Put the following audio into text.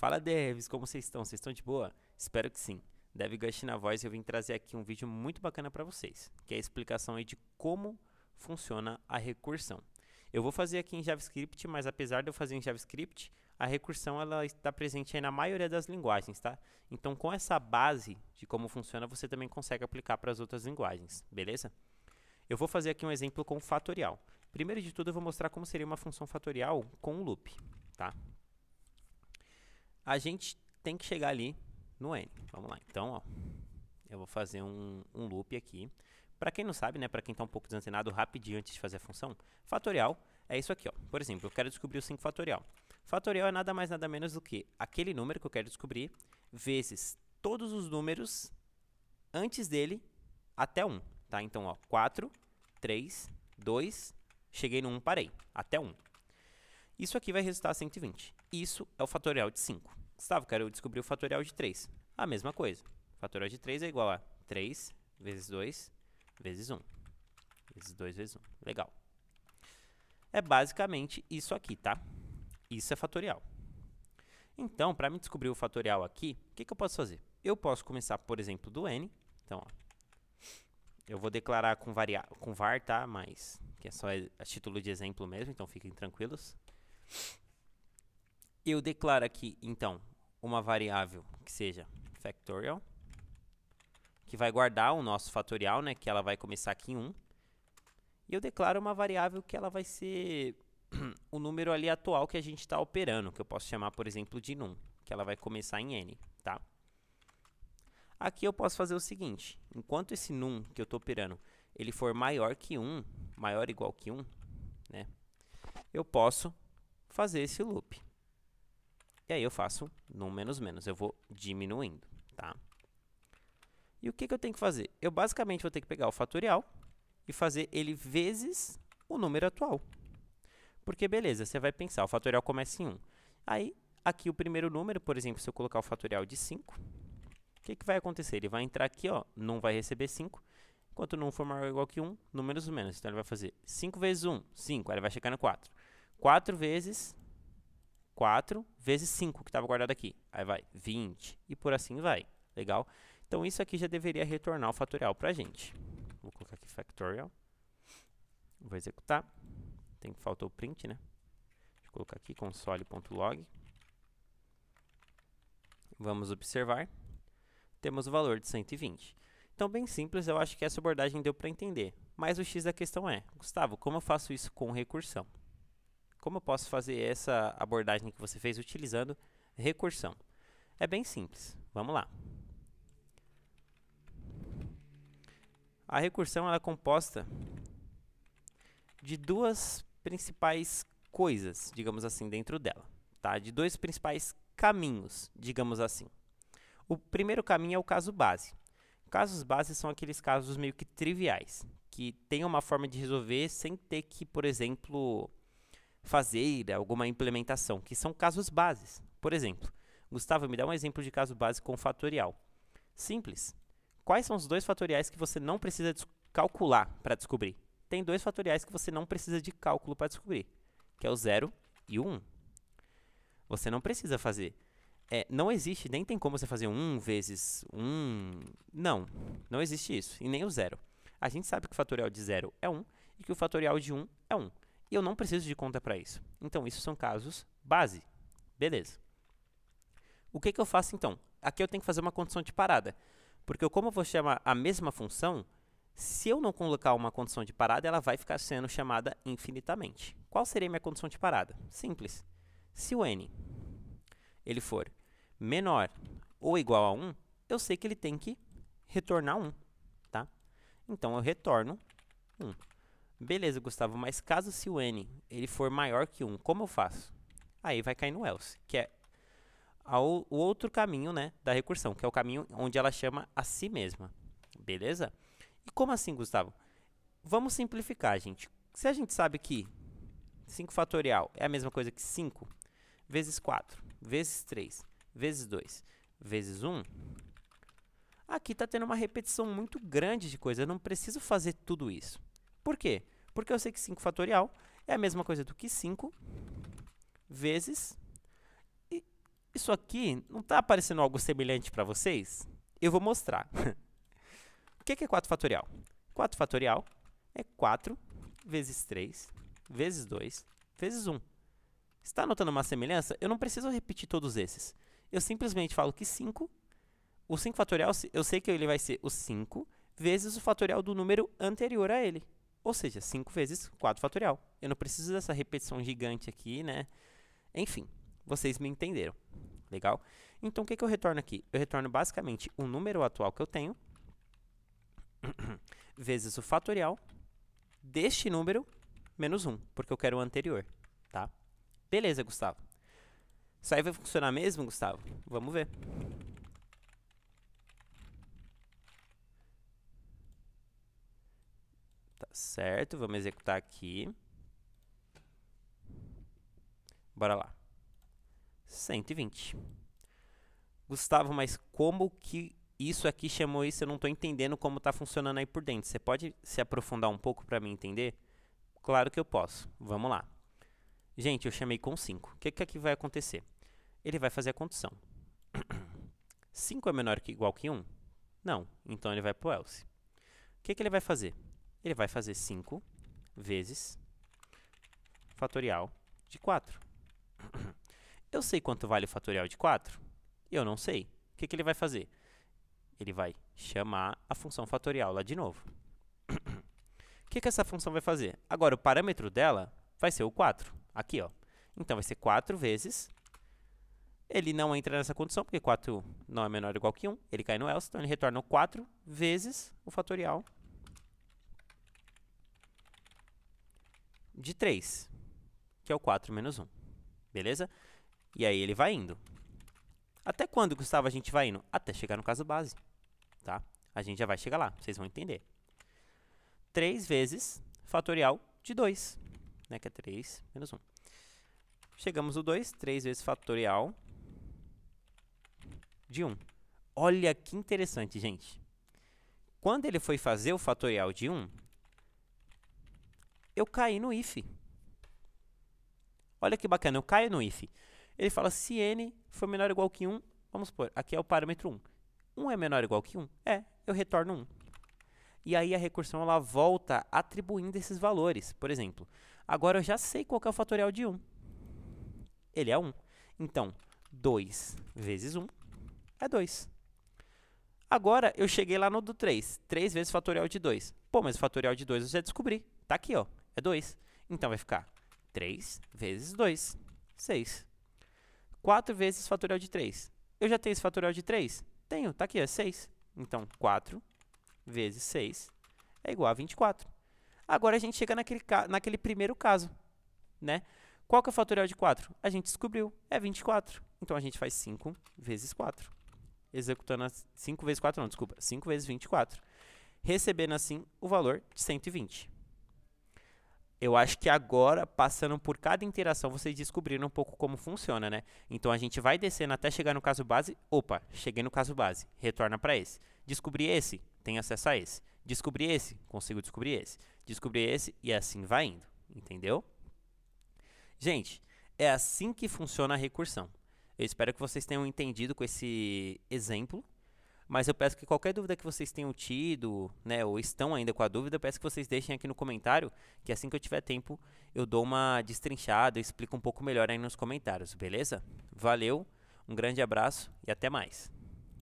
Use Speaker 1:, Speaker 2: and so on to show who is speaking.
Speaker 1: Fala, devs, como vocês estão? Vocês estão de boa? Espero que sim. Dev Gush na voz e eu vim trazer aqui um vídeo muito bacana para vocês, que é a explicação aí de como funciona a recursão. Eu vou fazer aqui em JavaScript, mas apesar de eu fazer em JavaScript, a recursão ela está presente aí na maioria das linguagens, tá? Então, com essa base de como funciona, você também consegue aplicar para as outras linguagens, beleza? Eu vou fazer aqui um exemplo com fatorial. Primeiro de tudo, eu vou mostrar como seria uma função fatorial com um loop, tá? A gente tem que chegar ali no n. Vamos lá. Então, ó, eu vou fazer um loop aqui. Para quem não sabe, né, para quem está um pouco desantenado, rapidinho antes de fazer a função, fatorial é isso aqui, ó. Por exemplo, eu quero descobrir o 5 fatorial. Fatorial é nada mais nada menos do que aquele número que eu quero descobrir vezes todos os números antes dele até 1, tá? Então, ó, 4, 3, 2, cheguei no 1, parei, até 1. Isso aqui vai resultar 120. Isso é o fatorial de 5. Gustavo, quero descobrir o fatorial de 3. A mesma coisa. O fatorial de 3 é igual a 3 vezes 2 vezes 1. Vezes 2 vezes 1. Legal. É basicamente isso aqui, tá? Isso é fatorial. Então, para me descobrir o fatorial aqui, o que eu posso fazer? Eu posso começar, por exemplo, do n. Então, ó, eu vou declarar com var, tá? Mas que é só a título de exemplo mesmo, então fiquem tranquilos. Eu declaro aqui, então, uma variável que seja factorial, que vai guardar o nosso fatorial, né, que ela vai começar aqui em 1. E eu declaro uma variável que ela vai ser o número ali atual que a gente está operando, que eu posso chamar, por exemplo, de num, que ela vai começar em n, tá? Aqui eu posso fazer o seguinte, enquanto esse num que eu estou operando, ele for maior que 1, maior ou igual que 1, né, eu posso fazer esse loop. E aí eu faço num menos menos, eu vou diminuindo, tá? E o que eu tenho que fazer? Eu basicamente vou ter que pegar o fatorial e fazer ele vezes o número atual. Porque, beleza, você vai pensar, o fatorial começa em 1. Aí, aqui o primeiro número, por exemplo, se eu colocar o fatorial de 5, o que vai acontecer? Ele vai entrar aqui, ó, não vai receber 5. Enquanto não for maior ou igual que 1, números menos. Então, ele vai fazer 5 vezes 1, 5. Aí ele vai chegar no 4. 4 vezes 4 vezes 5, que estava guardado aqui. Aí vai 20 e por assim vai. Legal? Então, isso aqui já deveria retornar o fatorial para a gente. Vou colocar aqui factorial. Vou executar. Faltou o print, né? Deixa eu colocar aqui console.log. Vamos observar. Temos o valor de 120. Então, bem simples, eu acho que essa abordagem deu para entender. Mas o X da questão é, Gustavo, como eu faço isso com recursão? Como eu posso fazer essa abordagem que você fez utilizando recursão? É bem simples. Vamos lá. A recursão ela é composta de duas principais coisas, digamos assim, dentro dela, tá? De dois principais caminhos, digamos assim. O primeiro caminho é o caso base. Casos base são aqueles casos meio que triviais, que tem uma forma de resolver sem ter que, por exemplo, fazer alguma implementação, que são casos bases. Por exemplo, Gustavo, me dá um exemplo de caso base com fatorial. Simples. Quais são os dois fatoriais que você não precisa calcular para descobrir? Tem dois fatoriais que você não precisa de cálculo para descobrir, que é o 0 e o 1. Você não precisa fazer. Não existe, nem tem como você fazer 1 vezes 1. Não existe isso, e nem o 0. A gente sabe que o fatorial de 0 é 1 e que o fatorial de 1 é 1. E eu não preciso de conta para isso. Então, isso são casos base. Beleza. O que eu faço, então? Aqui eu tenho que fazer uma condição de parada. Porque como eu vou chamar a mesma função, se eu não colocar uma condição de parada, ela vai ficar sendo chamada infinitamente. Qual seria a minha condição de parada? Simples. Se o n ele for menor ou igual a 1, eu sei que ele tem que retornar 1, tá? Então, eu retorno 1. Beleza, Gustavo, mas caso se o n ele for maior que 1, como eu faço? Aí vai cair no else, que é o outro caminho, né, da recursão, que é o caminho onde ela chama a si mesma. Beleza? E como assim, Gustavo? Vamos simplificar, gente. Se a gente sabe que 5 fatorial é a mesma coisa que 5 vezes 4, vezes 3, vezes 2, vezes 1, aqui está tendo uma repetição muito grande de coisa. Eu não preciso fazer tudo isso. Por quê? Porque eu sei que 5 fatorial é a mesma coisa do que 5 vezes Isso aqui não está aparecendo algo semelhante para vocês? Eu vou mostrar. O que é 4 fatorial? 4 fatorial é 4 vezes 3 vezes 2 vezes 1. Está notando uma semelhança? Eu não preciso repetir todos esses. Eu simplesmente falo que 5, o 5 fatorial, eu sei que ele vai ser o 5 vezes o fatorial do número anterior a ele. Ou seja, 5 vezes 4 fatorial. Eu não preciso dessa repetição gigante aqui, né? Enfim, vocês me entenderam. Legal? Então, o que eu retorno aqui? Eu retorno basicamente o número atual que eu tenho vezes o fatorial deste número menos 1, porque eu quero o anterior, tá? Beleza, Gustavo. Isso aí vai funcionar mesmo, Gustavo? Vamos ver. Tá certo, vamos executar aqui. Bora lá. 120. Gustavo, mas como que isso aqui chamou isso? Eu não estou entendendo como está funcionando aí por dentro. Você pode se aprofundar um pouco para mim entender? Claro que eu posso. Vamos lá. Gente, eu chamei com 5. O que aqui vai acontecer? Ele vai fazer a condição. 5 é menor que igual que 1? Não. Então, ele vai para o else. O que ele vai fazer? Ele vai fazer 5 vezes fatorial de 4. Eu sei quanto vale o fatorial de 4? Eu não sei. O que ele vai fazer? Ele vai chamar a função fatorial lá de novo. O que essa função vai fazer? Agora, o parâmetro dela vai ser o 4. Aqui, ó. Então, vai ser 4 vezes. Ele não entra nessa condição, porque 4 não é menor ou igual que 1. Ele cai no else, então ele retorna o 4 vezes o fatorial de 3, que é o 4 menos 1. Beleza? E aí ele vai indo. Até quando, Gustavo, a gente vai indo? Até chegar no caso base, tá? A gente já vai chegar lá, vocês vão entender. 3 vezes fatorial de 2, né? Que é 3 menos 1. Chegamos no 2, 3 vezes fatorial de 1. Olha que interessante, gente. Quando ele foi fazer o fatorial de 1, eu caí no if. Olha que bacana, eu caio no if. Ele fala, se n for menor ou igual que 1, vamos supor, aqui é o parâmetro 1. 1 é menor ou igual que 1? É, eu retorno 1. E aí a recursão ela volta atribuindo esses valores. Por exemplo, agora eu já sei qual que é o fatorial de 1. Ele é 1. Então, 2 vezes 1 é 2. Agora, eu cheguei lá no do 3. 3 vezes fatorial de 2. Pô, mas o fatorial de 2 eu já descobri. Tá aqui, ó. É 2. Então, vai ficar 3 vezes 2. 6. 4 vezes fatorial de 3. Eu já tenho esse fatorial de 3? Tenho. Tá aqui, é 6. Então, 4 vezes 6 é igual a 24. Agora, a gente chega naquele primeiro caso, né? Qual que é o fatorial de 4? A gente descobriu. É 24. Então, a gente faz 5 vezes 4. Executando 5 vezes 4, não, desculpa. 5 vezes 24. Recebendo, assim, o valor de 120. Eu acho que agora, passando por cada interação, vocês descobriram um pouco como funciona, né? Então, a gente vai descendo até chegar no caso base. Opa, cheguei no caso base. Retorna para esse. Descobri esse, tenho acesso a esse. Descobri esse, consigo descobrir esse. Descobri esse e assim vai indo. Entendeu? Gente, é assim que funciona a recursão. Eu espero que vocês tenham entendido com esse exemplo. Mas eu peço que qualquer dúvida que vocês tenham tido, né, ou estão ainda com a dúvida, eu peço que vocês deixem aqui no comentário, que assim que eu tiver tempo, eu dou uma destrinchada, eu explico um pouco melhor aí nos comentários, beleza? Valeu, um grande abraço e até mais.